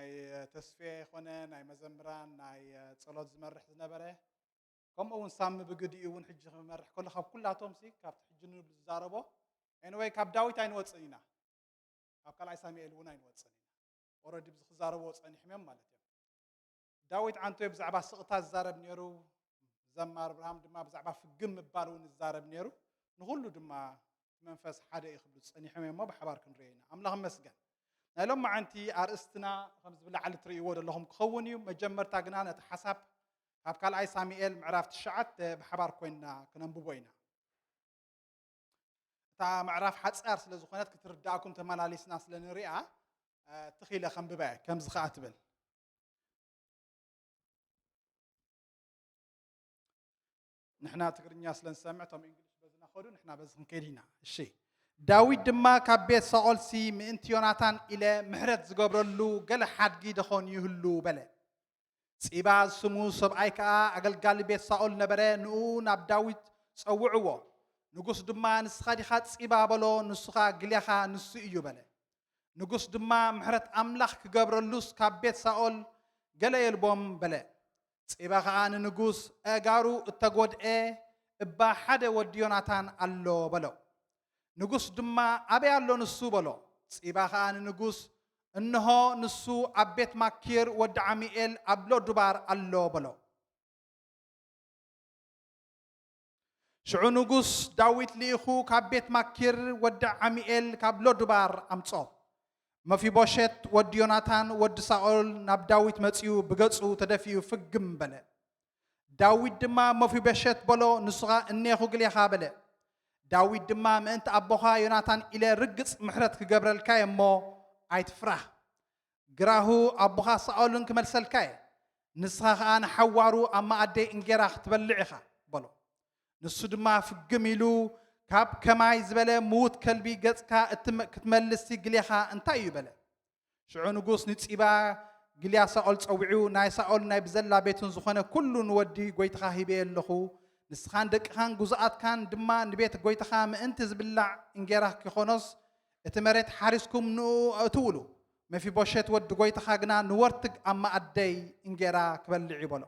ናይ ተስፋ ኾነ ናይ መዘምራን ናይ ጸሎት ዝመርሕ ዝነበረ ከምኡውን ሳም ብግዲኡ እውን ሕጂ ክመርሕ ከሎ ካብ ኩላቶም ሲ ካብቲ ሕጂ ንብሉ ዝዛረቦ anyway ካብ ዳዊት ኣይንወፅን ኢና ካብ ካልኣይ ሳሙኤል እውን ኣይንወፅን ኢና ኦልሬዲ ብዚ ክዛረቦ ፀኒሖም እዮም ማለት እዮም ዳዊት ዓንቶ ብዛዕባ ስቕታ ዝዛረብ ነይሩ ዘማር ብርሃም ድማ ብዛዕባ ፍግም ምባል እውን ዝዛረብ ነይሩ ንኩሉ ድማ መንፈስ ሓደ ይኽብሉ ፀኒሖም እዮም ብሓባር ክንሪኦ ኢና ኣምላኽ መስገን ናይ ሎም መዓንቲ ኣርእስትና ከም ዝብላዓሊ ትርእይዎ ዘለኹም ክኸውን እዩ መጀመርታ ግና ነቲ ሓሳብ ካብ ካልኣይ ሳሙኤል ምዕራፍ 9 ብሓባር ኮይንና ክነንብቦ ኢና እታ ምዕራፍ ሓፃር ስለ ዝኾነት ክትርዳእኩም ተመላሊስና ስለ ንሪኣ ትኺለ ከንብበ ከምዚ ከዓ ትብል ንሕና ትግርኛ ስለ ንሰምዕ ቶም እንግሊሽ በዝና ኸዱ ንሕና በዚ ክንከይድ ኢና እሺ ዳዊት ድማ ካብ ቤት ሳኦልሲ ምእንቲ ዮናታን ኢለ ምሕረት ዝገብረሉ ገለ ሓድጊ ደኾን ይህሉ በለ ፂባ ስሙ ሰብኣይ ከዓ ኣገልጋሊ ቤት ሳኦል ነበረ ንኡ ናብ ዳዊት ፀውዕዎ ንጉስ ድማ ንስኻ ዲኻ ፂባ በሎ ንስኻ ግልያኻ ንሱ እዩ በለ ንጉስ ድማ ምሕረት ኣምላኽ ክገብረሉስ ካብ ቤት ሳኦል ገለ የልቦም በለ ፂባ ከዓ ንንጉስ ኣጋሩ እተጎድአ እባ ሓደ ወዲ ዮናታን ኣሎ በሎ ንጉስ ድማ ኣበይ ኣሎ ንሱ በሎ ፂባ ከዓ ንንጉስ እንሆ ንሱ ኣብ ቤት ማኪር ወዲ ዓሚኤል ኣብ ሎዱባር ኣሎ በሎ ሽዑ ንጉስ ዳዊት ልኢኹ ካብ ቤት ማኪር ወዲ ዓሚኤል ካብ ሎዱባር ኣምጾ መፊቦሸት ወዲ ዮናታን ወዲ ሳኦል ናብ ዳዊት መጺኡ ብገጹ ተደፊኡ ፍግም በለ ዳዊት ድማ መፊቦሸት በሎ ንስኻ እኔኹ ግልያኻ በለ ዳዊት ድማ ምእንቲ ኣቦኻ ዮናታን ኢለ ርግጽ ምሕረት ክገብረልካ እሞ ኣይትፍራህ ግራሁ ኣቦኻ ሳኦልን ክመልሰልካ ንስኻ ከዓ ንሓዋሩ ኣብ ማኣደይ እንጌራ ክትበልዕ ኢኻ በሎ ንሱ ድማ ፍግም ኢሉ ካብ ከማይ ዝበለ ምዉት ከልቢ ገጽካ ክትመልስ ግልያኻ እንታይ እዩ በለ ሽዑ ንጉስ ንፂባ ግልያ ሳኦል ፀዊዑ ናይ ሳኦል ናይ ብዘላ ቤቱን ዝኾነ ኩሉ ንወዲ ጎይትኻ ሂበ ኣለኹ ንስኻን ደቅኻን ጉዛኣትካን ድማ ንቤት ጎይትኻ ምእንቲ ዝብላዕ እንጌራ ክኾኖስ እቲ መሬት ሓሪስኩም ንኡ እትውሉ መፊቦሸት ወዲ ጎይትኻ ግና ንወርትግ ኣብ ማኣደይ እንጌራ ክበልዕ ይበሎ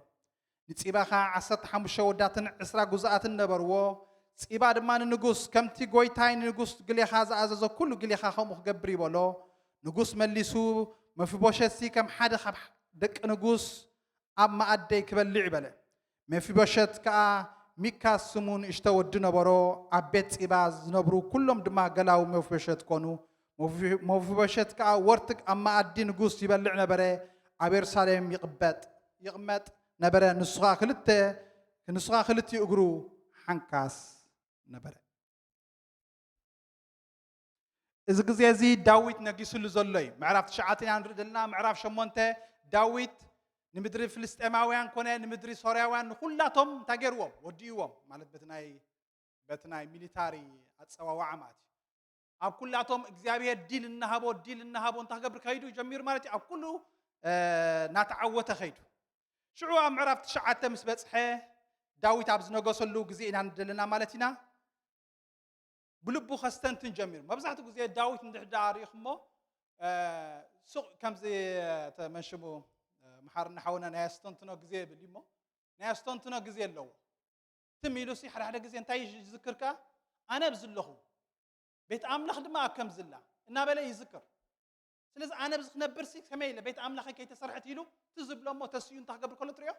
ንፂባኻ 15 ወዳትን 20 ጉዛኣትን ነበርዎ ፂባ ድማ ንንጉስ ከምቲ ጎይታይ ንንጉስ ግልያኻ ዝኣዘዞ ኩሉ ግልያኻ ከምኡ ክገብር ይበሎ ንጉስ መሊሱ መፊቦሸት ከም ሓደ ካብ ደቂ ንጉስ ኣብ ማኣደይ ክበልዕ ይበለ መፊቦሸት ከዓ ሚካስ ስሙ ንእሽተ ወዲ ነበሮ ኣብ ቤት ፂባ ዝነብሩ ኩሎም ድማ ገላዊ መፊቦሸት ኮኑ መፊቦሸት ከዓ ወርትግ ኣብ ማኣዲ ንጉስ ይበልዕ ነበረ ኣብ የሩሳሌም ይቕመጥ ነበረ ንስኻ ክልተ እግሩ ሓንካስ ነበረ እዚ ግዜ እዚ ዳዊት ነጊስሉ ዘሎ እዩ ምዕራፍ 9 ኢና ንርኢ ዘለና ምዕራፍ 8 ዳዊት ንምድሪ ፍልስጤማውያን ኮነ ንምድሪ ሶርያውያን ንኩላቶም እንታይ ገይርዎም ወዲእዎም ማለት በቲ ናይ ሚሊታሪ ኣፀዋዋዓ ማለት እዩ ኣብ ኩላቶም እግዚኣብሔር ዲል እናሃቦ እንታይ ክገብር ከይዱ ጀሚሩ ማለት እዩ ኣብ ኩሉ ናተዓወተ ከይዱ ሽዑ ኣብ ምዕራፍ 9 ምስ በፅሐ ዳዊት ኣብ ዝነገሰሉ ግዜ ኢና ንደለና ማለት ኢና ብልቡ ከስተንትን ጀሚሩ መብዛሕትኡ ግዜ ዳዊት እንድሕዳር ሪኢኹሞ ሱቕ ከምዚ ተመንሽሙ መሓርና ሓውና ናይ ኣስተንትኖ ግዜ ብል እሞ ናይ ኣስተንትኖ ግዜ ኣለዎ ትሚሉሲ ሓደ ግዜ እንታይ ይዝክርካ ኣነ ብዝለኹ ቤት ኣምላኽ ድማ ኣብ ከምዝላ እናበለ ይዝክር ስለዚ ኣነ ብዚ ክነብር ሲ ከመይ ኢለ ቤት ኣምላኽ ከይተሰርሐት ኢሉ ትዝብሎ እሞ ተስዩ እንታይ ክገብር ከሎ ትሪኦ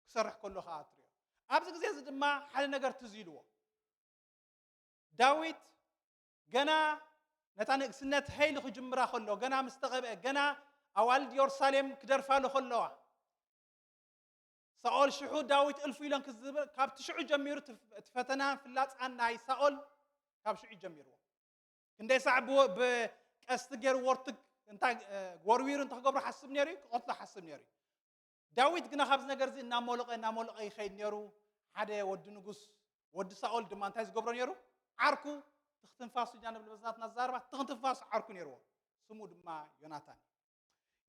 ክሰርሕ ከሎ ከዓ ትሪኦ ኣብዚ ግዜ እዚ ድማ ሓደ ነገር ትዝ ኢልዎ ዳዊት ገና ነታ ንግስነት ሃይሉ ክጅምራ ከሎ ገና ምስ ተቐብአ ገና ኣዋልድ የሩሳሌም ክደርፋሉ ከለዋ ሳኦል ሽሑ ዳዊት እልፉ ኢሎም ክዝብል ካብቲ ሽዑ ጀሚሩ ትፈተናን ፍላፃን ናይ ሳኦል ካብ ሽዑ ጀሚርዎ ክንደይ ሳዕ ብቀስቲ ገይሩ ወርትግ እንታይ ወርዊሩ እንታይ ክገብሮ ሓስብ ነይሩ ክቆትሎ ሓስብ ነይሩ ዳዊት ግና ካብዚ ነገር እዚ እናመለቐ ይኸይድ ነይሩ ሓደ ወዲ ንጉስ ወዲ ሳኦል ድማ እንታይ ዝገብሮ ነይሩ ዓርኩ ትኽትንፋሱ ኢና ንብል በዝናትና ዝዛረባ ትኽትንፋሱ ዓርኩ ነይርዎ ስሙ ድማ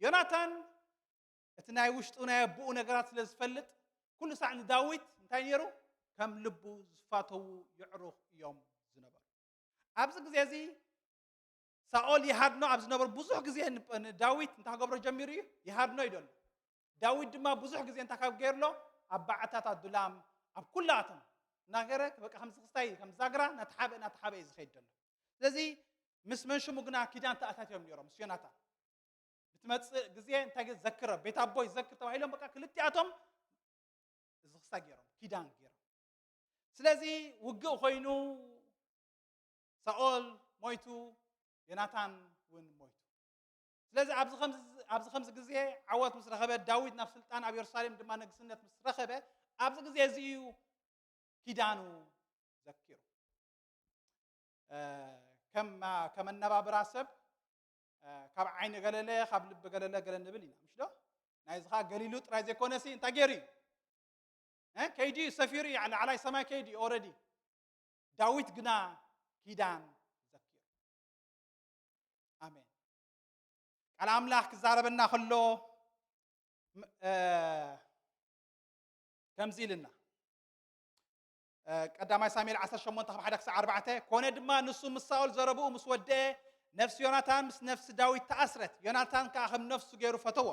ዮናታን እቲ ናይ ውሽጡ ናይ ኣቦኡ ነገራት ስለ ዝፈልጥ ኩሉ ሳዕ ንዳዊት እንታይ ነይሩ ከም ልቡ ዝፋተው ይዕሩኽ እዮም ዝነበሩ ኣብዚ ግዜ እዚ ሳኦል ይሃድኖ ኣብ ዝነበሩ ብዙሕ ግዜ ዳዊት እንታይ ገብሮ ጀሚሩ እዩ ይሃድኖ ይደሉ ዳዊት ድማ ብዙሕ ግዜ እንታይ ካብ ገይርሎ ኣብ ባዓታት ኣዱላም ኣብ ኩላቶም ናገረ በቃ ከም ዝክስታይ ከም ዛግራ ናተሓበ እዩ ዝኸይድ ዘሎ ስለዚ ምስ መንሽሙ ግና ኪዳን ተኣታትዮም ነይሮም ምስ ዮናታን ብትመፅእ ግዜ እንታይ ዘክረ ቤት ኣቦይ ዘክር ተባሂሎም በቃ ክልቲኣቶም ዝክስታይ ገይሮም ኪዳን ገይሮም ስለዚ ውግእ ኮይኑ ሳኦል ሞይቱ ዮናታን ውን ሞይቱ ስለዚ ኣብዚ ከምዚ ግዜ ዓወት ምስ ረኸበ ዳዊት ናብ ስልጣን ኣብ ኢየሩሳሌም ድማ ንግስነት ምስ ረኸበ ኣብዚ ግዜ እዚ እዩ ኪዳኑ ዘኪሩ ከም ኣነባብራ ሰብ ካብ ዓይኒ ገለለ ካብ ልቢ ገለለ ገለ ንብል ኢና ምሽ ዶ ናይ ዝኻ ገሊሉ ጥራይ ዘይኮነሲ እንታይ ገይሩ እዩ ከይዲ ሰፊሩ እዩ ላዕላይ ሰማይ ከይዲ ኦልሬዲ ዳዊት ግና ኪዳን ዘኪሩ ኣሜን ቃል ኣምላኽ ክዛረበና ከሎ ከምዚ ኢልና ቀዳማይ ሳሙኤል 18:1-4 ኮነ ድማ ንሱ ምስ ሳኦል ዘረብኡ ምስ ወደአ ነፍሲ ዮናታን ምስ ነፍሲ ዳዊት ተኣስረት ዮናታን ከዓ ከም ነፍሱ ገይሩ ፈተዎ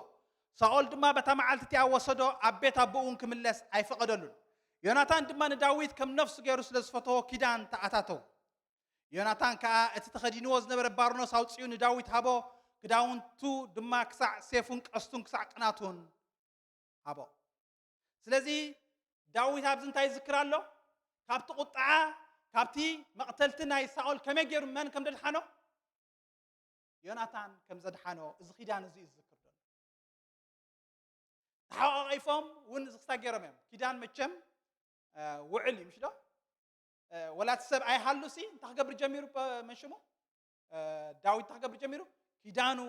ሳኦል ድማ በታ መዓልቲ እቲኣ ወሰዶ ኣብ ቤት ኣቦኡ እውን ክምለስ ኣይፈቐደሉን ዮናታን ድማ ንዳዊት ከም ነፍሱ ገይሩ ስለ ዝፈተዎ ኪዳን ተኣታተው ዮናታን ከዓ እቲ ተኸዲንዎ ዝነበረ ባርኖስ ኣውፅኡ ንዳዊት ሃቦ ክዳውንቱ ድማ ክሳዕ ሴፉን ቀስቱን ክሳዕ ቅናቱን ሃቦ ስለዚ ዳዊት ኣብዚ እንታይ ይዝክር ኣሎ ካብቲ ቁጣዓ ካብቲ መቕተልቲ ናይ ሳኦል ከመይ ገይሩ መን ከም ደድሓኖ ዮናታን ከም ዘድሓኖ እዚ ኪዳን እዚ ይዝክር ዘሎ ተሓቋቒፎም እውን እዚ ክሳብ ገይሮም እዮም ኪዳን መቸም ውዕል እዩ ምሽ ዶ ወላት ሰብ ኣይሃሉሲ እንታይ ክገብር ጀሚሩ መንሽሙ ዳዊት እንታይ ክገብር ጀሚሩ ኪዳኑ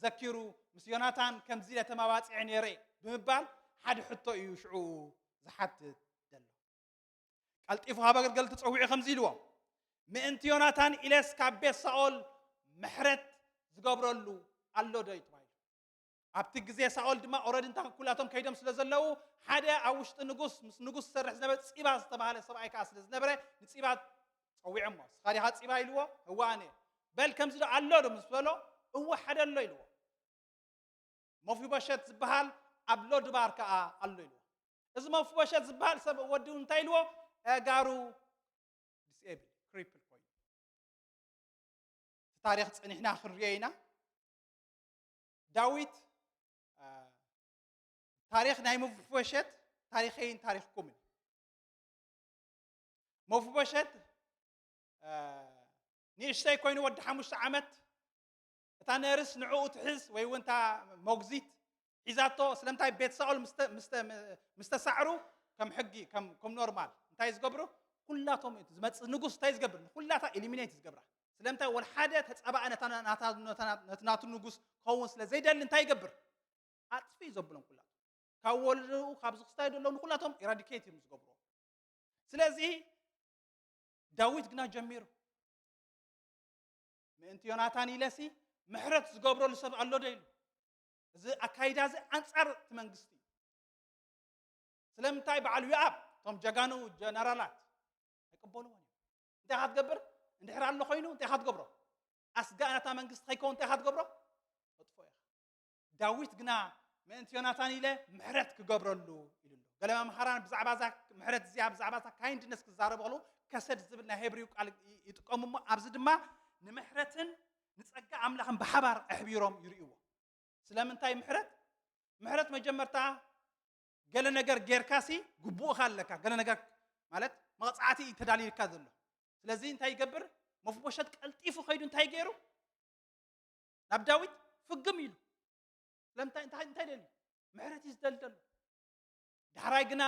ዘኪሩ ምስ ዮናታን ከምዚ ተማባፂዐ ነይረ ብምባል ሓደ ሕቶ እዩ ሽዑ ዝሓትት ዘሎ ቀልጢፉ ሃበ አገልገል ተፀዊዑ ከምዚ ኢልዎ ምእንቲ ዮናታን ኢለስ ካብ ቤት ሳኦል ምሕረት ዝገብረሉ ኣሎ ዶ ይትባሂሉ ኣብቲ ግዜ ሳኦል ድማ ኦልሬዲ እንታይ ኩላቶም ከይዶም ስለ ዘለው ሓደ ኣብ ውሽጢ ንጉስ ምስ ንጉስ ዝሰርሕ ዝነበረ ፂባ ዝተባሃለ ሰብኣይ ከዓ ስለ ዝነበረ ንፂባ ፀዊዖሞ ስኻዲኻ ፂባ ኢልዎ እዋ ኣነ በል ከምዚ ዶ ኣሎ ዶ ምስ በሎ እዋ ሓደ ኣሎ ኢልዎ መፊቦሸት ዝበሃል ኣብ ሎድባር ከዓ ኣሎ ኢልዎ እዚ መፊቦሸት ዝበሃል ሰብ ወዲ እንታይ ኢልዎ ጋሩ ዲስኤብል ክሪፕል ኮይኑ ታሪክ ፀኒሕና ክንሪኦ ኢና ዳዊት ታሪክ ናይ መፊቦሸት ታሪኸይን ታሪክኩምን መፊቦሸት ንእሽተይ ኮይኑ ወዲ 5 ዓመት እታ ነርስ ንዕኡ ትሕዝ ወይ እውን እታ ሞግዚት ሒዛቶ ስለምንታይ ቤት ሳኦል ምስተሳዕሩ ከም ሕጊ ከም ኖርማል እንታይ ዝገብሩ ኩላቶም ዝመፅእ ንጉስ እንታይ ዝገብር ኩላታ ኤሊሚኔት ዝገብራ ስለምንታይ ወል ሓደ ተፀባአ ነትናቱ ንጉስ ከውን ስለ ዘይደሊ እንታይ ይገብር ኣጥፊ ዘብሎም ኩላቶም ካብ ወልዱ ካብ ዝክስታይ ደሎም ኩላቶም ኢራዲኬት እዮም ዝገብሩ ስለዚ ዳዊት ግና ጀሚሩ ምእንቲ ዮናታን ኢለሲ ምሕረት ዝገብረሉ ሰብ ኣሎ ዶ ኢሉ እዚ ኣካይዳ እዚ ኣንፃር እቲ መንግስቲ ስለምንታይ በዓል ዮኣብ ቶም ጀጋኑ ጀነራላት ኣይቅበልዎን እንታይ ክትገብር እንድሕር ኣሎ ኮይኑ እንታይ ክትገብሮ ኣስጋእናታ መንግስቲ ከይከውን እንታይ ክትገብሮ መጥፎ ኢኻ ዳዊት ግና ምእንቲ ዮናታን ኢለ ምሕረት ክገብረሉ ኢሉ ገለማ መሃራን ብዛዕባ ዛ ምሕረት እዚኣ ብዛዕባ ዛ ካይንድነስ ክዛረብ ከሉ ከሰድ ዝብል ናይ ሄብሪው ቃል ይጥቀሙ እሞ ኣብዚ ድማ ንምሕረትን ንፀጋ ኣምላኽን ብሓባር ኣሕቢሮም ይርእይዎ ስለምንታይ ምሕረት መጀመርታ ገለ ነገር ጌርካሲ ግቡእኻ ኣለካ ገለ ነገር ማለት መቕፃዕቲ ተዳልይልካ ዘሎ ስለዚ እንታይ ይገብር መፊቦሸት ቀልጢፉ ከይዱ እንታይ ገይሩ ናብ ዳዊት ፍግም ኢሉ ስለምንታይ እንታይ ደልዩ ምሕረት እዩ ዝደሊ ዘሎ ዳሕራይ ግና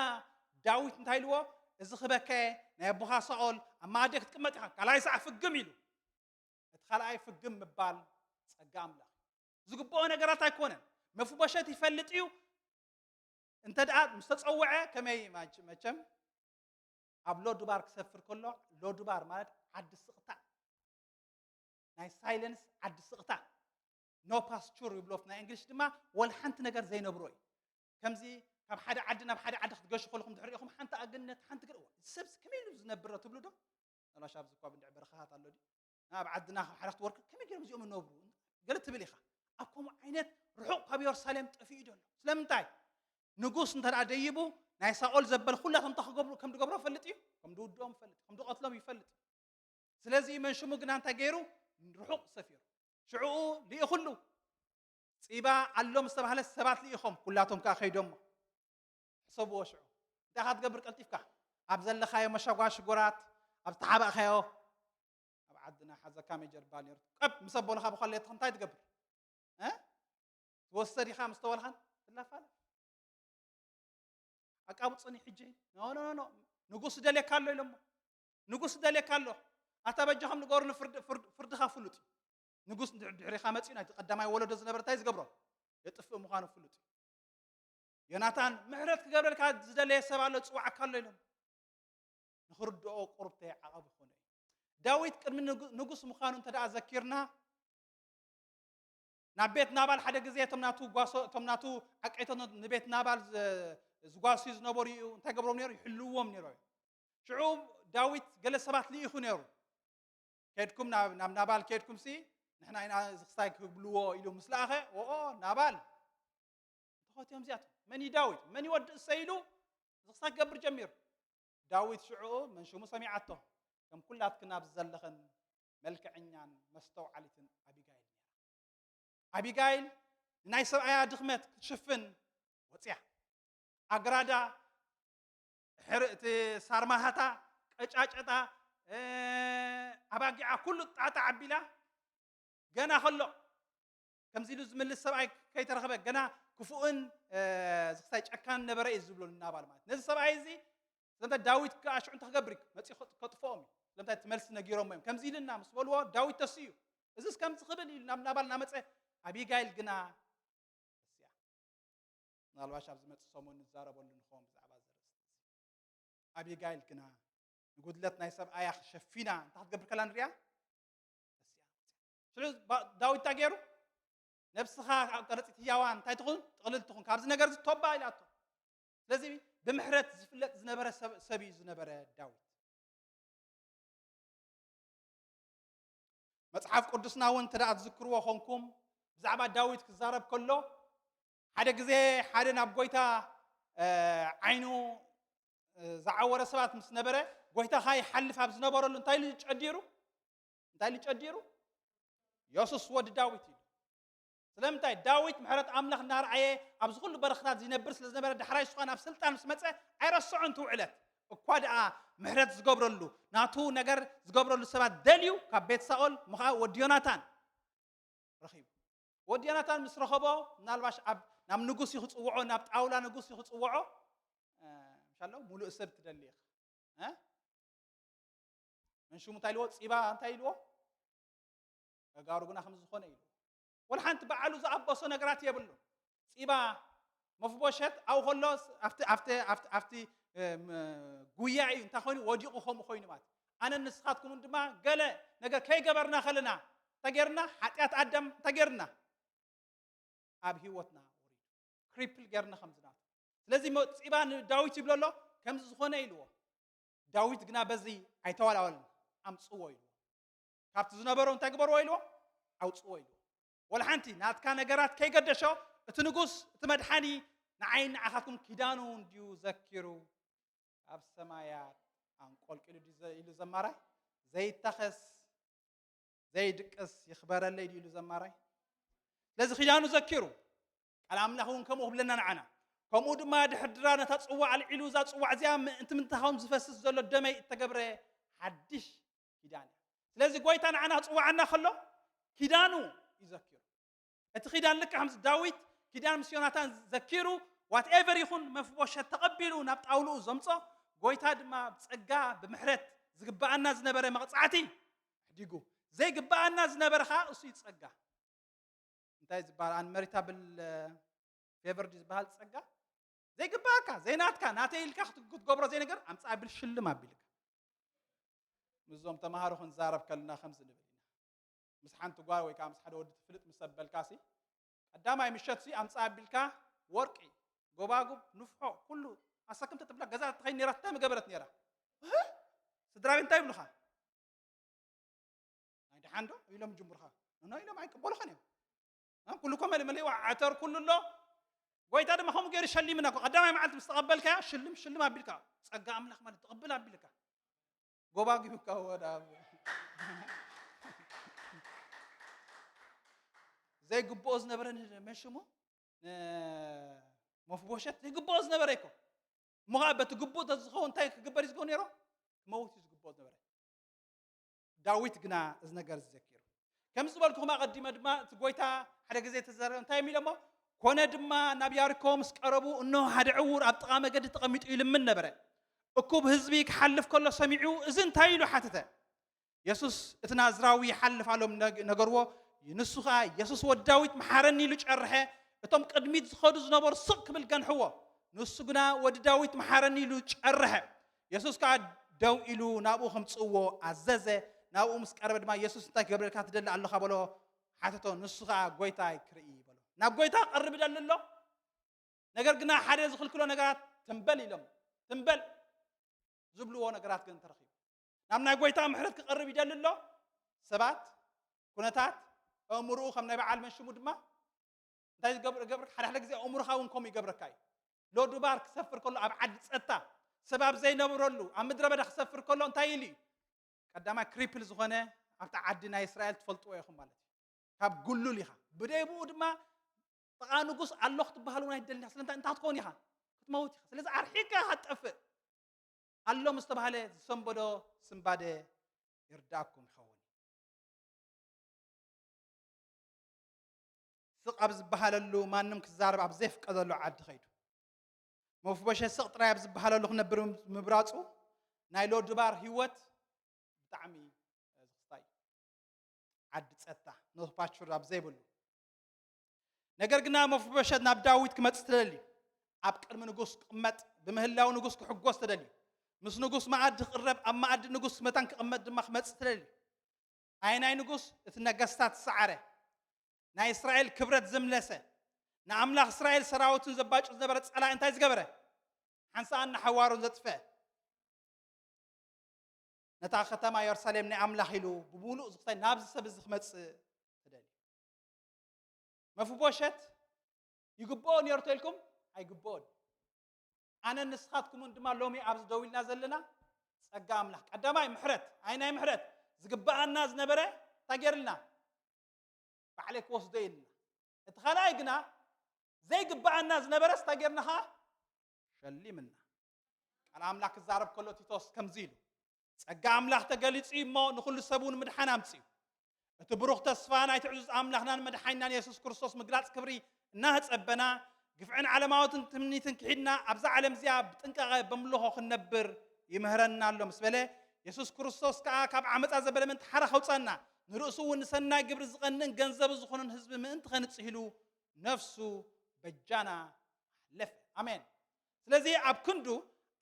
ዳዊት እንታይ ኢልዎ እዚ ክበከ ናይ ኣቦኻ ሳኦል ኣብ ማእደ ክትቅመጥ ኢኻ ካልኣይ ሰዓት ፍግም ኢሉ እቲ ካልኣይ ፍግም ምባል ፀጋ ኣምላኽ ዝግብኦ ነገራት ኣይኮነን መፊቦሸት ይፈልጥ እዩ እንተ ደኣ ምስ ተፀውዐ ከመይ መቸም ኣብ ሎድባር ክሰፍር ከሎ ሎድባር ማለት ዓዲ ስቕታ ናይ ሳይለንስ ዓዲ ስቕታ ኖ ፓስቹር ይብሎፍ ናይ እንግሊሽ ድማ ወል ሓንቲ ነገር ዘይነብሮ እዩ ከምዚ ካብ ሓደ ዓዲ ናብ ሓደ ዓዲ ክትገሹ ከለኹም ድሕሪኢኹም ሓንቲ ኣግነት ሓንቲ ግርእዎ ሰብስ ከመይ ኢሉ ዝነብር ትብሉ ዶ ነላሽ ኣብዚ እኳ ብንድዕ በረኻታት ኣሎ ዲ ኣብ ዓድና ሓረኽቲ ወርቂ ከመይ ገይሮም እዚኦም እነብሩ ገለ ትብል ኢኻ ኣብ ከምኡ ዓይነት ርሑቕ ካብ ኢየሩሳሌም ጠፊኡ ደሎ ስለምንታይ ንጉስ እንተደኣ ደይቡ ናይ ሳኦል ዘበል ኩላቶም ተኸገብሩ ከም ዝገብሮ ፈልጥ እዩ ከም ድውድኦም ፈልጥ ከም ድቐትሎም ይፈልጥ ስለዚ መንሽሙ ግና እንታይ ገይሩ ርሑቕ ሰፊሩ ሽዑኡ ልኢኹሉ ፂባ ኣሎ ምስ ተባህለ ሰባት ልኢኹም ኩላቶም ከዓ ከይዶሞ ሕሰብዎ ሽዑ እንታይ ኻ ትገብር ቀልጢፍካ ኣብ ዘለኻዮ መሸጓሽጉራት ኣብ ዝተሓባእኻዮ ኣብ ዓድና ሓዘካ መጀርባ ነይሩ ቀብ ምስ ኣቦልኻ ብኸለየትኻ እንታይ ትገብር ትወሰድ ኢኻ ምስ ተበልኻን ትላፋለ ኣቃቡፅኒ ሕጂ ኖ ንጉስ ደልየካ ኣሎ ኢሎሞ ንጉስ ደልየካ ኣሎ ኣታበጃኹም ንገሩ ፍርድኻ ፍሉጥ እዩ ንጉስ ድሕሪኻ መፂኡ ናይቲ ቀዳማይ ወለዶ ዝነበረ እንታይ ዝገብሮ የጥፍእ ምዃኑ ፍሉጥ እዩ ዮናታን ምሕረት ክገብረልካ ዝደለየ ሰብ ኣሎ ፅዋዓካ ኣሎ ኢሎም ንኽርድኦ ቁርብተይ ዓቐብ ይኾነ እዩ ዳዊት ቅድሚ ንጉስ ምዃኑ እንተደኣ ዘኪርና ናብ ቤት ናባል ሓደ ግዜ እቶም ናቱ ዓቀይቶት ንቤት ናባል ዝጓሱ ዝነበሩ እዩ እንታይ ገብሮም ነይሩ ይሕልውዎም ነይሩ ሽዑ ዳዊት ገለ ሰባት ልኢኹ ነይሩ ከድኩም ናብ ናባል ከድኩም ሲ ንሕና ኢና ዝክስታይ ክብልዎ ኢሉ ምስ ለኣኸ ናባል ተኸትዮም እዚኣቶም መን ዳዊት መን ይወድእ እሰይሉ ዝክስታይ ክገብር ጀሚሩ ዳዊት ሽዑ መንሽሙ ሰሚዓቶ ከም ኩላትክን ኣብ ዘለኸን መልክዐኛን መስተውዓሊትን ኣቢጋይል ነይራ ኣቢጋይል ናይ ሰብኣያ ድኽመት ክትሽፍን ወፅያ ኣግራዳ ሕርእቲ ሳርማሃታ ቀጫጨጣ ኣባጊዓ ኩሉ ጣጣ ዓቢላ ገና ከሎ ከምዚ ኢሉ ዝምልስ ሰብኣይ ከይተረኸበ ገና ክፉእን ዝክስታይ ጨካን ነበረ እዩ ዝብሎ ናባል ማለት ነዚ ሰብኣይ እዚ ስለምንታይ ዳዊት ከዓ ሽዑ እንተክገብር መፂ ከጥፍኦም እዩ ስለምንታይ ትመልሲ ነጊሮም እዮም ከምዚ ኢልና ምስ በልዎ ዳዊት ተስዩ እዚስ ከምዚ ክብል ኢሉ ናብ ናባል እናመፀ ኣቢጋይል ግና ተስያ ምናልባሽ ኣብ ዝመፅእ ሰሙን ንዛረበሉ ንኸውን ብዛዕባ ዘርእስቲ ኣቢጋይል ግና ንጉድለት ናይ ሰብኣያ ሸፊና እንታይ ክትገብር ከላ ንሪያ ተስያ ስለዚ ዳዊት እንታይ ገይሩ ነብስኻ ኣብ ቀረፂት ህያዋን እንታይ ትኹን ጥቕልል ትኹን ካብዚ ነገር ዝተባ ኢላቶ ስለዚ ብምሕረት ዝፍለጥ ዝነበረ ሰብ እዩ ዝነበረ ዳዊት መፅሓፍ ቅዱስና እውን እንተደኣ ትዝክርዎ ኮንኩም ብዛዕባ ዳዊት ክዛረብ ከሎ ሓደ ግዜ ሓደ ናብ ጎይታ ዓይኑ ዝዓወረ ሰባት ምስ ነበረ ጎይታኻ ይሓልፍ ኣብ ዝነበረሉ እንታይ ኢሉ ጨዲሩ ዮሱስ ወዲ ዳዊት እዩ ስለምንታይ ዳዊት ምሕረት ኣምላኽ እናርኣየ ኣብዚ ኩሉ በረኽታት ዝነብር ስለ ዝነበረ ዳሕራይ ስኳን ኣብ ስልጣን ምስ መፀ ኣይረስዖን ትውዕለት እኳ ደኣ ምሕረት ዝገብረሉ ናቱ ነገር ዝገብረሉ ሰባት ደልዩ ካብ ቤት ሳኦል ወዲ ዮናታን ረኺቡ ወዲ ዮናታን ምስ ረኸቦ ምናልባሽ ናብ ንጉስ ይኽፅውዖ ናብ ጣውላ ንጉስ ይኽፅውዖ እንሻሎ ሙሉእ ሰብ ትደሊ ኢኻ መንሽሙ እንታይ ኢልዎ ፂባ እንታይ ኢልዎ ተጋሩ ግና ከም ዝኾነ ኢልዎ ወላ ሓንቲ በዓሉ ዝኣበሶ ነገራት የብሉ ፂባ መፍቦሸት ኣብ ከሎ ኣብቲ ጉያ እዩ እንታይ ኮይኑ ወዲቑ ከምኡ ኮይኑ ማለት ኣነ ንስኻትኩም ድማ ገለ ነገር ከይገበርና ከለና ተጌርና ሓጢኣት ኣዳም ተጌርና ኣብ ሂወትና ወሪዱ ክሪፕል ገርና ከምዝና ስለዚ ፂባ ዳዊት ይብሎ ኣሎ ከምዚ ዝኾነ ኢልዎ ዳዊት ግና በዚ ኣይተዋላወልን ኣምፅዎ ኢልዎ ካብቲ ዝነበሮ እንታይ ግበርዎ ኢልዎ ኣውፅዎ ኢልዎ ወላ ሓንቲ ናትካ ነገራት ከይገደሾ እቲ ንጉስ እቲ መድሓኒ ንዓይን ንዓኻትኩም ኪዳኑ እንድዩ ዘኪሩ ኣብ ሰማያት ኣንቆልቂሉ ኢሉ ዘማራይ ዘይተኸስ ዘይድቅስ ይኽበረለይ ኢሉ ዘማራይ ስለዚ ኪዳኑ ዘኪሩ ቃል ኣምላኽ እውን ከምኡ ክብለና ንዓና ከምኡ ድማ ድሕድራ ነታ ፅዋዕ ኣልዒሉ እዛ ፅዋዕ እዚኣ ምእንቲ ምንታኻውን ዝፈስስ ዘሎ ደመይ እተገብረ ሓድሽ ኪዳን እያ ስለዚ ጎይታ ንዓና ክፅዋዓና ከሎ ኪዳኑ ይዘኪሩ እቲ ኪዳን ልክዕ ከምዚ ዳዊት ኪዳን ምስ ዮናታን ዘኪሩ ዋትኤቨር ይኹን መፍቦሸት ተቐቢሉ ናብ ጣውልኡ ዘምፆ ጎይታ ድማ ብፀጋ ብምሕረት ዝግባኣና ዝነበረ መቕፃዕቲ ሕዲጉ ዘይግባኣና ዝነበረ ከዓ እሱ ይፀጋ እንታይ ዝበሃል አንመሪታብል ፌቨር ዝበሃል ፀጋ ዘይግባኣካ ዘይናትካ ናተይ ኢልካ ክትገብሮ ዘይነገር ኣምፃ ኣቢል ሽልም ኣቢልካ ምዞም ተምሃሮ ክንዛረብ ከለና ከምዚ ንብል ኢና ምስ ሓንቲ ጓል ወይ ከዓ ምስ ሓደ ወዲ ትፍልጥ ምስ ኣበልካሲ ቀዳማይ ምሸት ኣምፃ ኣቢልካ ወርቂ ጎባጉብ ንፍሖ ኩሉ ኣሰክምተ ትብላ ገዛ ተኸይ ነራ እንታይ መገበረት ነራ ስድራቤት እንታይ ይብሉኻ ናይ حاندو يلوم جمهورها أنا يلوم عيك بقول خنيم كلكم ملي وعتر كل الله قويت هذا ما هم غير شلي منك قدام ما عاد مستقبلك شلم أبيلك تسقى أملاك ما تقبل أبيلك قوبا جيبك هو ده زي قبوز نبرن مشمو ما في بوشت زي قبوز نبريكو مغابة قبوز تزخون تايك قبر يزقون يرو موت قبوز نبري داويت قنا إذن قرز ذكير كم سؤالكم أقدم دما تقويتا حدا جزية تزارن تاي ميلما كون دما نبياركم سكربو إنه هذا عور أبتقام قد تقمت إلى من نبرة أكوب هزبيك حلف كل سميعو إذن تايلو حتى يسوس اتنازراوي حلف عليهم نجروا ينسخها يسوس وداويت محرني لج أرحى تم قدميت خدز نبر صق بالجن هو نسقنا وداويت محرني لج أرحى يسوس قاعد داو إلو نابو خمس أو عززة نابو مسكرب ما يسوس تاك قبل كات دل الله خبله حتى تو نسخها قويتاي كريه بلو ناب قويتا قرب دل الله نجرنا حد يدخل كله نجارات تنبل لهم تنبل زبلوا نجارات كن ترخي نامنا قويتا محرت قرب دل الله سبات كنتات أمره خمنا بعلم الشمود ما انت قبرك حد حلق زي أمره خاونكم يقبركاي لو دوبار سفر كله أبعد ستا سبب زي نبرلو عم درب ده سفر كله انتايلي قدامه كريبل زغنة أبتع عدنا إسرائيل تفلتوا يا خمالتي كاب قولوا ليها بدأ يبود ما تقانو قص الله تبهلونا يدلني أصلا أنت هتكوني ها تموتي لذا أرحيكا هتأفر الله مستبهله somebody يرداكم خواني سق أبز بهاللو ما نمك الزارب أبزيف قدرلو عد خيدو مفبوش سق ترى أبز بهاللو خنبر مبراتو نايلو دبار هيوت بتعمي زخستاي عد تسأتا نوث باشور أبزيبلو نجرنا مفبوش ناب داويد كما تستدلي أبكر من نقص قمت بمهلاو نقص كحقوس تدلي مس نقص ما عاد قرب أما عاد نقص متانك قمت دمخ ما تستدلي أي نقص تنقصات سعره نا إسرائيل كبرت زملسة نا أملاك إسرائيل سراوت زباج زبرت على أنت إزجبره حنسان حوار زتفه نتا ختم يرسلم نا أملاك هلو بقولوا زقتي نابز سبز خمت تدلي ما في بوشت يقبون يرتلكم أي قبون أنا نسخاتكم عندما لومي أبز دويل نازلنا سأجا أملاك أدماي محرت أي محرت زقبا الناس نبره تجرلنا فعليك وصدين اتخلاقنا زي قبع الناس نبرس تاجرناها شلي منا على أملاك الزارب كله تيتوس كم زيلو سأجا أملاك تقليت إيمو نخل السبون مدحنا مسيو تبروخ تسفانا يتعجز أملاكنا مدحينا يسوس كريستوس مقلات كبري إنها تسبنا قفعن على موت تمني تنكحدنا أبزع على مزياب تنكغ بملوخو خنبر يمهرنا اللهم سبله يسوس كريستوس كاب عمت أزبل من تحرخ وصلنا نرأسو ونسنا قبر زغنن جنزب زخونن حزب من انت خنصهلو نفسه بجانا لف امين ስለዚህ ኣብ ክንዱ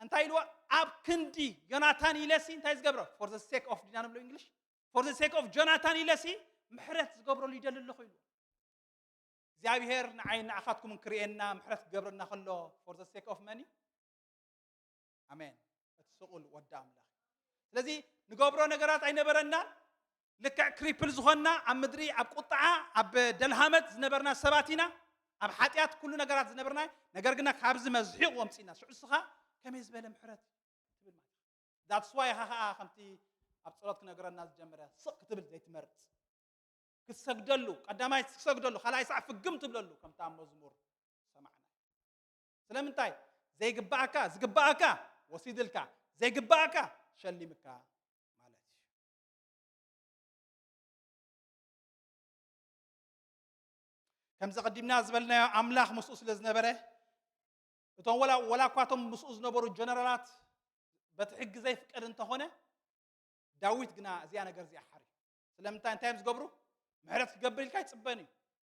እንታይ ኢልዋ ኣብ ክንዲ ዮናታን ኢለሲ እንታይ ዝገብሮ for the sake of ዲና ንብሎ እንግሊሽ for the sake of ጆናታን ኢለሲ ምሕረት ዝገብረሉ ይደልሎ ኮይኑ እግዚአብሔር ንዓይ ንዓኻትኩም ክርኤና ምሕረት ዝገብረና ከሎ for the sake of money አሜን እትስቁል ወዳ አምላክ ስለዚህ ንገብሮ ነገራት አይነበረና لك كريبل زخنا عم مدري عب قطعة عب دلهمت زنبرنا سباتينا عب حاتيات كل نجارات زنبرنا نجارنا خابز مزحيق ومسينا شو الصخا كم يزبل محرت that's why ها خمتي عب صلاتك نجارنا الناس جمرة صق تبل زي تمرت كسجدلو قدامي كسجدلو خلاص يسعف الجم تبللو كم تعم مزمور سمعنا سلام انتاي زي جبعك وسيدلك زي جبعك شلي مكا كم زقدمنا زبلنا أملاخ مسؤول لزنبره تون ولا قاتم مسؤول نبرو الجنرالات بتحق زي فكر انت هنا داويت جنا زيانة جرزي حري سلام تاين تايمز قبرو معرفت قبل كاي تصبني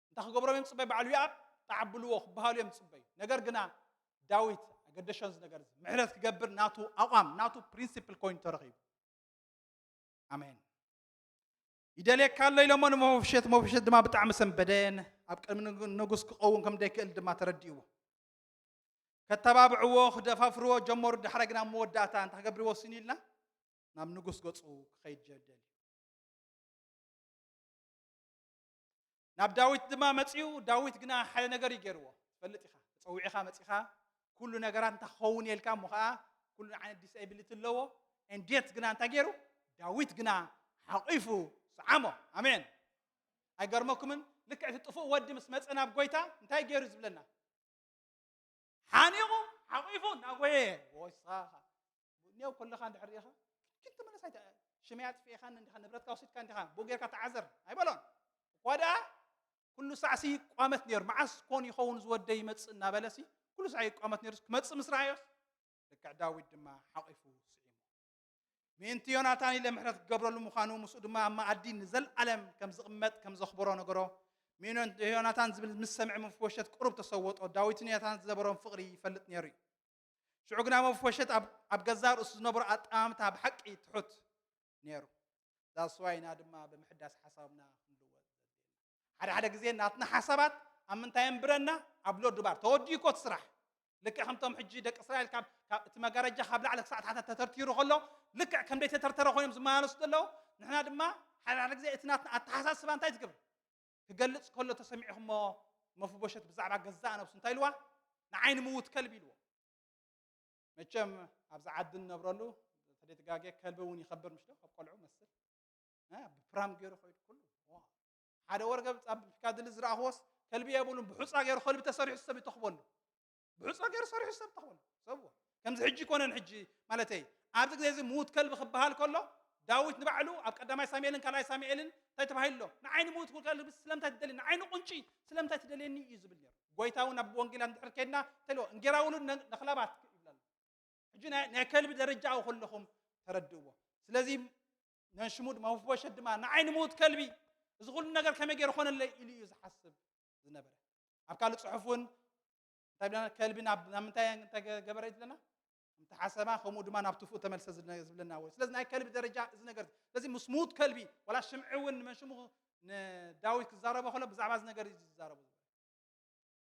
انت قبرو يوم تصبي بعلويا تعبلوه بهالو يوم تصبي نجر جنا داويت قدشانز نجر معرفت قبل ناتو أقام ناتو برينسيبل كوين ترغيب آمين يدلك قال لي لما ما فيش ما بتعمل سنبدين أبقى من نقص قوم كم ديك الدم ترديوه كتبابعوه دفافروه جمر دحرقنا موداتا أنت قبل وسنين لنا نام نقص قصو خيد جدل ናብ ዳዊት ድማ መጽዩ ዳዊት ግና ሓደ ነገር ይገርዎ ትፈልጥ ኢኻ ጸዊዕኻ መጽኻ ኩሉ ነገራት እንታ ኸውን የልካ ሞኻ ኩሉ ዓይነት ዲስኤቢሊቲ ኣለዎ እንዴት ግና እንታ ገይሩ ዳዊት ግና ሓቂፉ ሰዓሞ ኣሜን ኣይገርመኩምን ልክዕ ትጥፉእ ወዲ ምስ መጸ ናብ ጎይታ እንታይ ገይሩ ዝብለና ሓኒቑ ሓቂፉ ናጎየ ወይሳኻ ኒው ኩልኻ እንድሕር ኢኻ ክንት መለሳይት ሽመያ ጥፊኢኻ እንዲኻ ንብረትካ ወሲድካ እንዲኻ ቦጌርካ ተዓዘር ኣይበሎን ወዳ ኩሉ ሳዕሲ ቋመት ነይሩ መዓስ ኮን ይኸውን ዝወደ ይመጽእ እናበለሲ ኩሉ ሳዕ ቋመት ነይሩ ክመጽእ ምስ ረኣዮስ ልክዕ ዳዊት ድማ ሓቂፉ ስዒሙ ምእንቲ ዮናታን ኢለ ምሕረት ክገብረሉ ምዃኑ ምስኡ ድማ ኣብ ማኣዲ ንዘለዓለም ከም ዝቕመጥ ከም ዘኽብሮ ነገሮ ዮናታን ዝብል ምስ ሰምዐ መፍወሸት ቅሩብ ተሰወጦ ዳዊትን ዮናታን ዝነበሮም ፍቕሪ ይፈልጥ ነይሩ እዩ ሽዑ ግና መፍወሸት ኣብ ገዛ ርእሱ ዝነበሮ ኣጠማምታ ብሓቂ ትሑት ነይሩ ዳስዋይና ድማ ብምሕዳስ ሓሳብና ክንልወጥ ሓደ ግዜ ናትና ሓሳባት ኣብ ምንታይ እንብረና ኣብ ሎድ ባር ተወዲኡ ኮ ትስራሕ ልክዕ ከምቶም ሕጂ ደቂ እስራኤል ካብ እቲ መጋረጃ ካብ ላዕሊ ክሳዕ ታሕቲ ተተርቲሩ ከሎ ልክዕ ከም ደይ ተተርተረ ኮይኖም ዝመላለሱ ዘለዉ ንሕና ድማ ሓደ ግዜ እቲ ናትና ኣተሓሳስባ እንታይ ትገብር ክገልጽ ከሎ ተሰሚዕኹሞ መፍቦሸት ብዛዕባ ገዛእ ነብሱ እንታይ ኢልዋ ንዓይኒ ምውት ከልቢ ኢልዎ መቸም ኣብዚ ዓዲ ንነብረሉ ተደትጋጌ ከልቢ እውን ይኸብር ምሽዶ ኣብ ቆልዑ መስል ብፕራም ገይሩ ኮይዱ ኩሉ ሓደ ወርገብ ኣብ ፍካድሊ ዝረኣኽዎስ ከልቢ የብሉን ብሑፃ ገይሩ ከልቢ ተሰሪሑ ሰብ ይተኽበሉ ብሑፃ ገይሩ ሰሪሑ ሰብ ተኽበሉ ሰብዎ ከምዚ ሕጂ ኮነን ሕጂ ማለት እዩ ኣብዚ ግዜ እዚ ምውት ከልቢ ክበሃል ከሎ ዳዊት ንባዕሉ ኣብ ቀዳማይ ሳሙኤልን ካልኣይ ሳሙኤልን እንታይ ተባሂሉ ንዓይኒ ምውት ከልቢ ስለምንታይ ትደልይ ንዓይኒ ቁንጪ ስለምንታይ ትደልየኒ እዩ ዝብል ነይሩ ጎይታ እውን ኣብ ወንጌል እንድሕር ከይድና ተልዎ እንጌራውሉ ነኽላባት ይብላሉ ሕጂ ናይ ከልቢ ደረጃ ኣብ ኩልኹም ተረድእዎ ስለዚ ነንሽሙ ድማ መፍቦሸት ድማ ንዓይኒ ምውት ከልቢ እዚ ኩሉ ነገር ከመይ ገይሩ ኮነለይ ኢሉ እዩ ዝሓስብ ዝነበረ ኣብ ካልእ ፅሑፍ እውን እንታይ ብለና ከልቢ ናብ ምንታይ ገበረ ይብለና እንተሓሰባ ከምኡ ድማ ናብ ትፉእ ተመልሰ ዝብለና ወይ ስለዚ ናይ ከልቢ ደረጃ እዚ ነገር ስለዚ ምስ ምውት ከልቢ ወላ ሽምዒ እውን መንሽሙ ንዳዊት ክዛረበ ከሎ ብዛዕባ እዚ ነገር ዝዛረቡ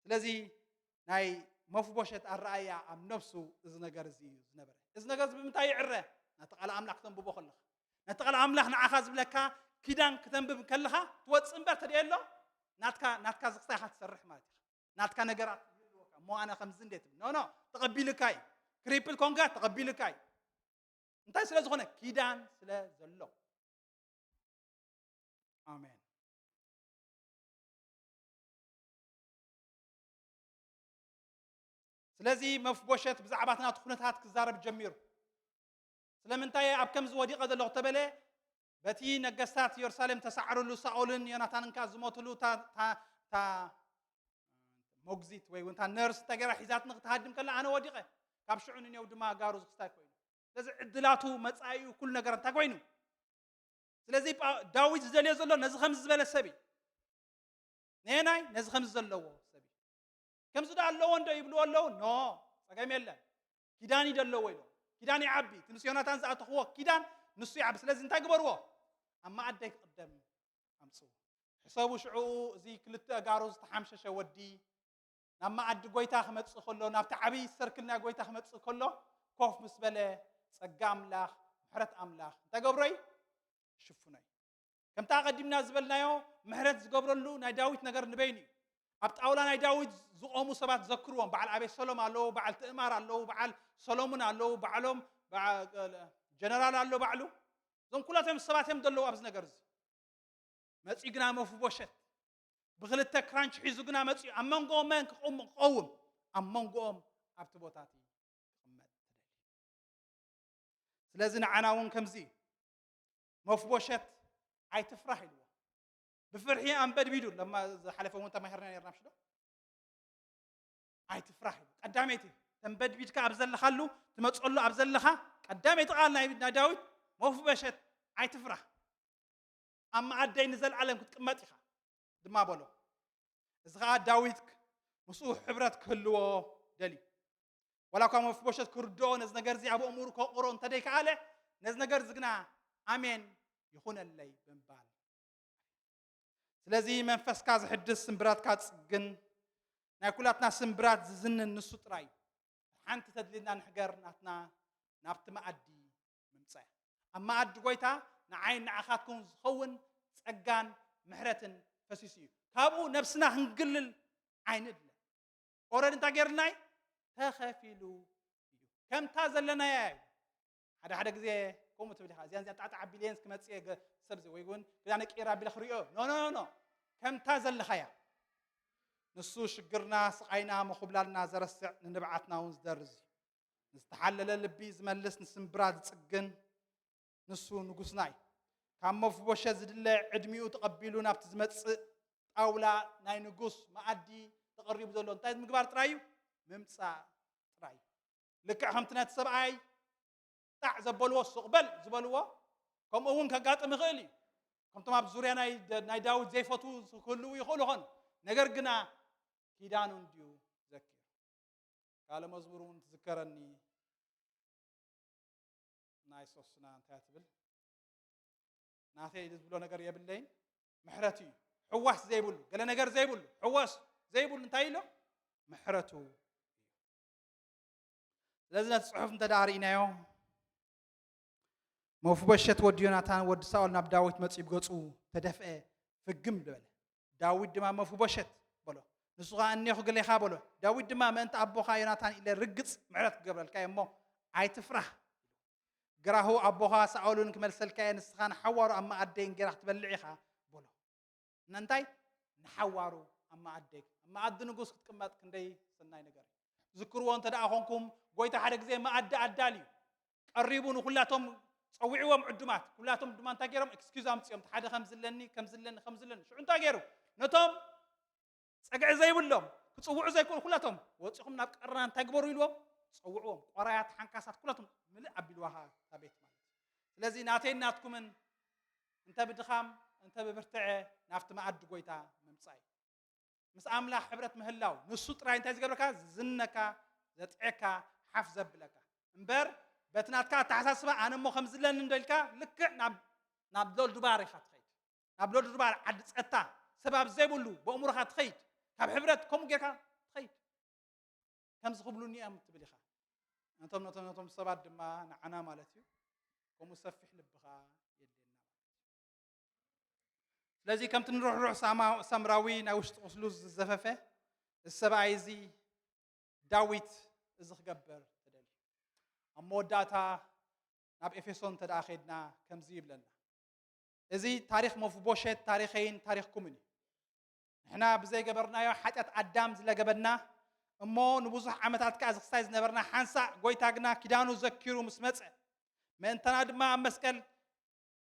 ስለዚ ናይ መፍቦሸት ኣረኣያ ኣብ ነፍሱ እዚ ነገር እዚ እዩ ዝነበረ እዚ ነገር ብምንታይ ይዕረ ናቲ ቃል ኣምላኽ ተንብቦ ከለኻ ናቲ ቃል ኣምላኽ ንዓኻ ዝብለካ ኪዳን ከተንብብ ከለኻ ትወፅእ እምበር ተደየሎ ናትካ ዝክሳይኻ ትሰርሕ ማለት ኢኻ ናትካ ነገራት ይልወካ እሞ ኣነ ከምዚ እንዴት ኖ ተቐቢልካይ ክሪፕል ኮንጋ ተቐቢልካይ እንታይ ስለ ዝኾነ ኪዳን ስለ ዘሎ ኣሜን ስለዚ መፍቦሸት ብዛዕባ ናቱ ኩነታት ክዛረብ ጀሚሩ ስለምንታይ ኣብ ከምዚ ወዲቐ ዘለኹ ተበለ በቲ ነገስታት ኢየሩሳሌም ተሳዕሩሉ ሳኦልን ዮናታንን ካ ዝሞትሉ ታ ሞግዚት ወይ ወንታ ነርስ ተገራ ሒዛት ንኽትሃድም ከላ ኣነ ወዲቐ ካብ ሽዑ ንኔው ድማ ጋሩ ዝክስታይ ኮይኑ ስለዚ ዕድላቱ መጻኢኡ ኩሉ ነገር እንታይ ኮይኑ ስለዚ ዳዊት ዝደልዮ ዘሎ ነዚ ከምዚ ዝበለ ሰብ እዩ ነናይ ነዚ ከምዚ ዘለዎ ሰብ እዩ ከምዚ ዳ ኣለዎ እንዶ ይብልዎ ኣለዉ ኖ ፀገም የለን ኪዳን ይደለዎ ኢሎ ኪዳን ይዓቢ እቲ ምስ ዮናታን ዝኣተኽዎ ኪዳን ንሱ ይዓቢ ስለዚ እንታይ ግበርዎ ኣብ ማኣደይ ክቅደም ኣምፅዎ ሕሰቡ ሽዑ እዚ ክልተ ጋሩ ዝተሓምሸሸ ወዲ ናብ ማኣዲ ጎይታ ክመፅእ ከሎ ናብቲ ዓብይ ሰርክል ናይ ጎይታ ክመፅእ ከሎ ኮፍ ምስ በለ ፀጋ ኣምላኽ ምሕረት ኣምላኽ እንታይ ገብሮይ ሽፉኖይ ከምታ ቀዲምና ዝበልናዮ ምሕረት ዝገብረሉ ናይ ዳዊት ነገር ንበይን እዩ ኣብ ጣውላ ናይ ዳዊት ዝቆሙ ሰባት ዘክርዎም በዓል አቤሰሎም ኣለዉ በዓል ትእማር ኣለዉ በዓል ሰሎሞን ኣለዉ በዓሎም ጀነራል ኣሎ ባዕሉ እዞም ኩላቶም ሰባት እዮም ዘለዉ ኣብዚ ነገር እዚ መፂኡ ግና መፍቦሸት ብክልተ ክራንች ሒዙ ግና መፂኡ ኣብ መንጎኦም መን ክቆውም ኣብ መንጎኦም ኣብቲ ቦታት ክቕመጥ ተደልዩ ስለዚ ንዓና እውን ከምዚ መፍቦሸት ኣይትፍራህ ኢልዎ ብፍርሒ ኣንበድቢዱ ለማ ዝሓለፈ እውን ተማሂርና ነርና ምሽዶ ኣይትፍራህ ኢሉ ቀዳመይቲ ተንበድቢድካ ኣብ ዘለኻሉ ትመፀሉ ኣብ ዘለኻ ቀዳመይቲ ቃል ናይ ዳዊት መፍቦሸት ኣይትፍራህ ኣብ ማኣደይ ንዘለዓለም ክትቅመጥ ኢኻ ድማ በሎ እዚ ከዓ ዳዊት ምስኡ ሕብረት ክህልዎ ደልዩ ወላ እኳ መፍቦሸት ክርድኦ ነዚ ነገር እዚ ኣብ እሙሩ ከቕሮ እንተደይከኣለ ነዚ ነገር እዚ ግና ኣሜን ይኹነለይ ብምባል ስለዚ መንፈስካ ዝሕድስ ስምብራትካ ፅግን ናይ ኩላትና ስምብራት ዝዝንን ንሱ ጥራይ ሓንቲ ተድሊና ንሕገር ናትና ናብቲ ማኣዲ ምምፃእ ኣብ ማኣዲ ጎይታ ንዓይን ንዓኻትኩም ዝኸውን ፀጋን ምሕረትን ፈሲሱ እዩ كابو نفسنا هنقلل عيندنا أورد أنت غيرناي تخافيلو كم تازلنا يا هذا جزء كم تبلي خازين زين تعت عبيلينس كم تسيه سرز ويقول كذا أنا كيرا بالخريو نو كم تازل خيا نسو شقرنا سقينا مخبلنا زرسع نبعتنا ونزدرز نستحلل اللبيز ملس نسمبراد تسجن نسو نقصناي كم مفبوشة زد الله عدميو تقبلونا بتزمت أولا ناي نقص ما عدي تقرب دولون تايد مقبار ترايو ممسا ترايو لك حمتنا تسبعي تاع زبلوا السقبل زبلوا كم أون كقاط مخيلي كم تما بزوريا ناي داود زي فتو كله يخلو هن نجرجنا كيدانون ديو ذكر قال مزمورون تذكرني نايس وسنا تاتبل ناثي يدبلو نجر يبلين محرتي حواس زي بقول قال نجر زي بقول حواس زي بقول نتايلو محرته لازم تصحف انت دارينا يوم مفبشت ود يوناتان ود ساول ناب داويت مصيب غصو تدفئ فغم دبل داويت دما مفبشت بلو نسوغا اني خو غليخا بلو داويت دما ما انت ابوخا يوناتان الى رغص معرت قبل كايمو اي تفرح غراهو ابوخا ساولون كملسل كاين نسخان حوارو اما ادين غراح تبلعيخا بلو ننتاي نحوارو اما اديك اما اد نغوس كتقمط كندي سناي نغير ذكروا انت داخونكم غويتا حدا غزي ما اد ادالي قريبون كلاتهم صوعوا عدمات كلاتهم دمان تاغيرهم اكسكيوز امصيهم حدا خمزلني خمزلن شو انت غيرو نتوم صقع زي بلهم كصوعوا زي كلاتهم وصيهم ناب قران تاغبروا يلوم صوعوهم قرايات حنكاسات كلاتهم ملء ابيلوها تابيت مالت ስለዚህ ናተይ ናትኩምን انت بدخام انت ببرتعه نافت ما اد غويتا ممصاي مس املاح حبرت مهلاو نسو طراي انت زغبركا زنكا زطعكا حف زبلكا امبر بتناتكا تحساسبا انا مو خمزلن ندلكا لك ناب دول دباري خاتخيد ناب دول دبار عد صتا سبب زيبلو بامور خاتخيد كاب حبرتكم غيركا تخيد كم زخبلوني ام تبليخا انتم سبات دما نعنا مالتي ومسفح لبخا يدينا لذي كم تنروح سامراوي ناوشت قسلوز الزفافه السبعيزي داويت ازخ قبر تدل اموداتا ناب افيسون تداخدنا كم زيب لنا ازي تاريخ مفبوشت تاريخين تاريخ كومني احنا بزي قبرنا يا حاجات ادم زلا قبرنا امو نبوزح عمتات كاز خسايز نبرنا حنسا غويتاغنا كيدانو زكيرو مسمص من تنادما مسكل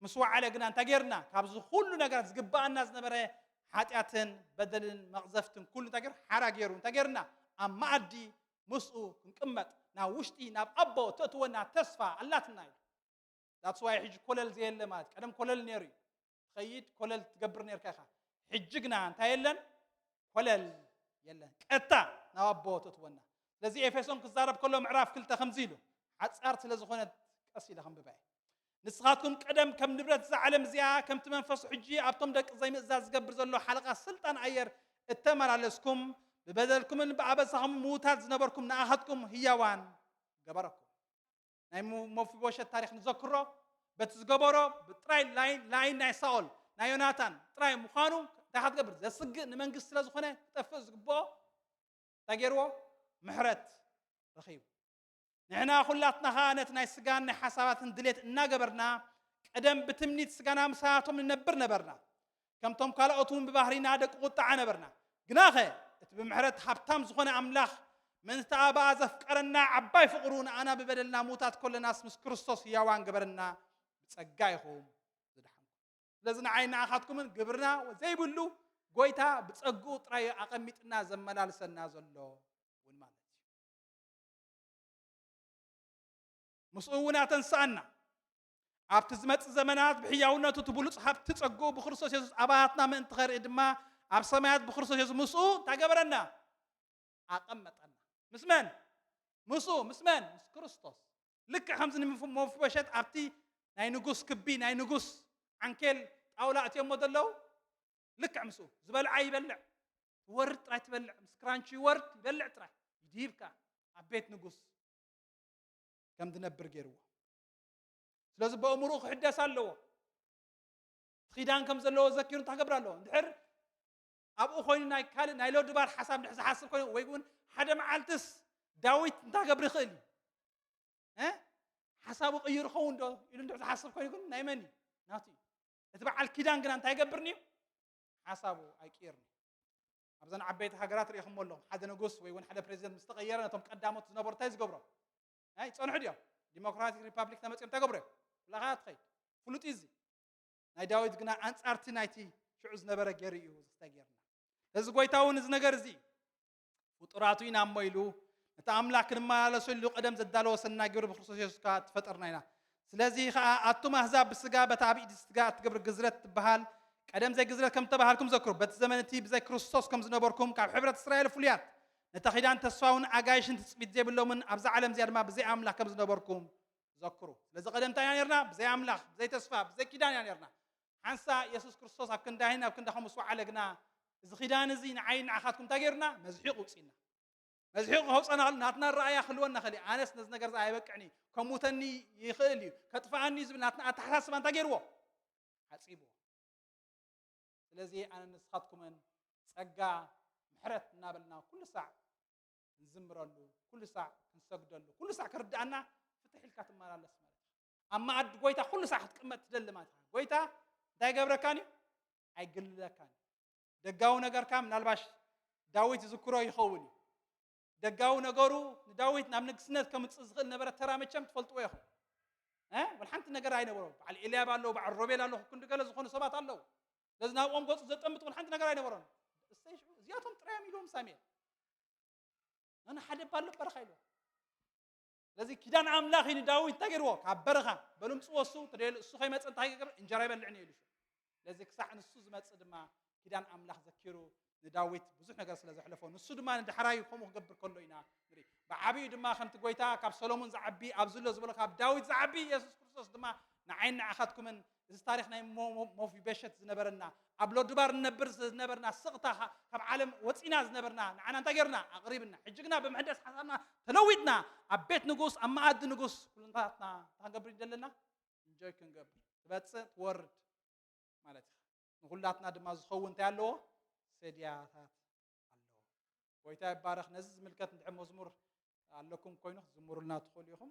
مسوا على جنا تغيرنا كابز كل نغار زغبانا زنبره حاطياتن بدلن مغزفتن كل تغير حرا غيرون تغيرنا اما ادي مسو نقمط نا وشتي نا ابو تتونا تسفا اللاتنا ذاتس واي حج كولل زي لمات قدم كولل نيري خيد كولل تغبر نير كخا حجغنا انت يلن كولل يلن قتا نا ابو تتونا لذي افسون كزارب كله معراف كلتا خمزيلو عصارت لزخونه قصيده خنبباي نسخاتكم قدم كم نبرت زعلم زيا كم تمنفس حجي ابطم دق زي مزاز قبر زلو حلقه سلطان عير اتمرالسكم ببدلكم بعبسهم موتات زنبركم ناخذكم هيوان قبركم ناي مفبوش التاريخ نذكره بتزقبرو بتراي لاين ناي ساول ناي يوناتان تراي مخانو تاخذ قبر زسق نمنقس لزخونه تفز قبو تاغيرو محرت رخيب نحنا خلاتنا خانت ناي سغان حسابات دليت انا قبرنا قدم بتمنيت سغانا مساتهم ننبر نبرنا كم توم كالوتهم ببحرنا دق قطع نبرنا غناخه بمحرت حبتام زخونه املاح من تابا زفقرنا عباي فقرونا انا ببدلنا موتات كل ناس مس كريستوس ياوان قبرنا بصقايهم زدحم لازنا عينا اخاتكم قبرنا زي بلو غويتا بصقو طراي اقميطنا زملالسنا زلو ون مسؤونا تنسانا ابتزمت زمانات بحياونته تبلص حب تصقو بخريستوس يسوع اباتنا من تخير ادما اب سمايات بخريستوس يسوع مسؤ تغبرنا اقمطنا مسمن مسمن كريستوس لك خمسن مفبشت ابتي ناي نغوس كبي ناي نغوس عنكل طاولات يمدلو لك عمسو زبلع يبلع ورد طراي تبلع مسكرانشي ورد يبلع طراي يديبكا ابيت نغوس كم تنبر غيروا سلاز بأمرو حدث الله خيدان كم زلوا ذكرون تقبر الله دحر أبو خوين نايلو دبار حسب نحس حسب خوين ويقول حدا معلتس داويت انت قبر خلي ها حسابه غير خون دو يلو نحس حسب خوين يقول نايمني ناتي تبع الكيدان قنا انت يقبرني حسابه ايكيرني أبزن عبيت هاجرات ريخم مولهم حدا نقص ويقول حدا بريزيدنت مستغيرنا تم قدامه تنبر تايز قبره هاي تصنع حديا ديمقراطيك ريبابليك تمت امتى قبره لغات خي فلوت ايزي ناي داويت قنا انصارتي نايتي شعوز نبره جريو زستغيرنا እዚ ጎይታውን እዚ ነገር እዚ ፍጡራቱ ኢና እሞኢሉ ነቲ ኣምላክ ድማ ለሰሉ ቀደም ዘዳለወ ሰናይ ግብሪ ብክርስቶስ ኢየሱስ ካ ተፈጠርና ኢና ስለዚ ከዓ ኣቱም ኣሕዛብ ብስጋ በታ ኣብ ኢድ ስጋ እትገብር ግዝረት ትበሃል ቀደም ዘይ ግዝረት ከም ተባሃልኩም ዘክሩ በቲ ዘመን እቲ ብዘይ ክርስቶስ ከም ዝነበርኩም ካብ ሕብረት እስራኤል ፍሉያት ነቲ ኺዳን ተስፋውን ኣጋይሽን ትፅቢት ዘይብሎምን ኣብዛ ዓለም እዚኣ ድማ ብዘይ ኣምላክ ከም ዝነበርኩም ዘክሩ ስለዚ ቀደም እንታይ ነርና ብዘይ ኣምላክ ብዘይ ተስፋ ብዘይ ኪዳን ኢና ነርና ሓንሳ ኢየሱስ ክርስቶስ ኣብ ክንዳይን ኣብ ክንዳኹም ስዋዕለ ግና إذا خدان زين عين عخاتكم تاجرنا مزحيق وصينا مزحيق هوصنا ناتنا الرأي خلونا خلي أناس نزنا جرز عيبك يعني كموتني يخلي كتفعني زبنا ناتنا تحسب أن تاجروا حسيبوا الذي أنا نسخاتكم من سجع محرت نابلنا كل ساعة نزمر له كل ساعة نسجد له كل ساعة كرد عنا فتح الكاتم مال الله اسمه أما عد قويتا كل ساعة تقمت تدل ما تها قويتا ده جبركاني أيقل لكاني ደጋው ነገር ካም ናልባሽ ዳዊት ዝክሮ ይኸውን ደጋው ነገሩ ዳዊት ናብ ንግስነት ከምጽእ ዝኽእል ነበረ ተራመቸም ትፈልጥዎ ይኹን ወልሓንቲ ነገር ኣይነበሮ በዓል ኤልያብ ኣለዎ በዓል ሮቤል ኣለዎ ክንዲ ገለ ዝኾኑ ሰባት ኣለዉ ለዚ ናብኦም ገፁ ዘጠምጥ ወልሓንቲ ነገር ኣይነበሮን እዚኣቶም ጥራዮም ኢሎም ሳሙኤል ኣነ ሓደ ባሎ በረኻ ኢሎ ለዚ ኪዳን ኣምላኽ ኢኒ ዳዊት ተገይርዎ ካብ በረኻ በልምፅ ወሱ ተደል እሱ ከይመፅእ እንታይ ይገብር እንጀራ ይበልዕኒ ኢሉ ለዚ ክሳዕ ንሱ ዝመፅእ ድማ كدان أملاك ذكروا نداويت بزح نجار سلا زحلفون السود ما ندحراي خمو قبر كله إنا مري بعبي دما خمت قويتا كاب سولومون زعبي أبزله زبلا كاب داويد زعبي يسوع كريستوس دما نعين أخذكم من تاريخنا مو في بشت زنبرنا أبلو دبار نبر زنبرنا سقطها كاب عالم وتسينا زنبرنا نعنا تجرنا قريبنا حجنا بمحدث حسنا تلويدنا عبيت نقص أما عد نقص كلنا تاتنا تهجبر يدلنا نجاي كنجبر بس ورد مالتي نقولاتنا دم زخون تعلو سدياتات الله ويتا يبارك نز ملكات ندعم مزمور لكم كوينه زمور لنا تقول يهم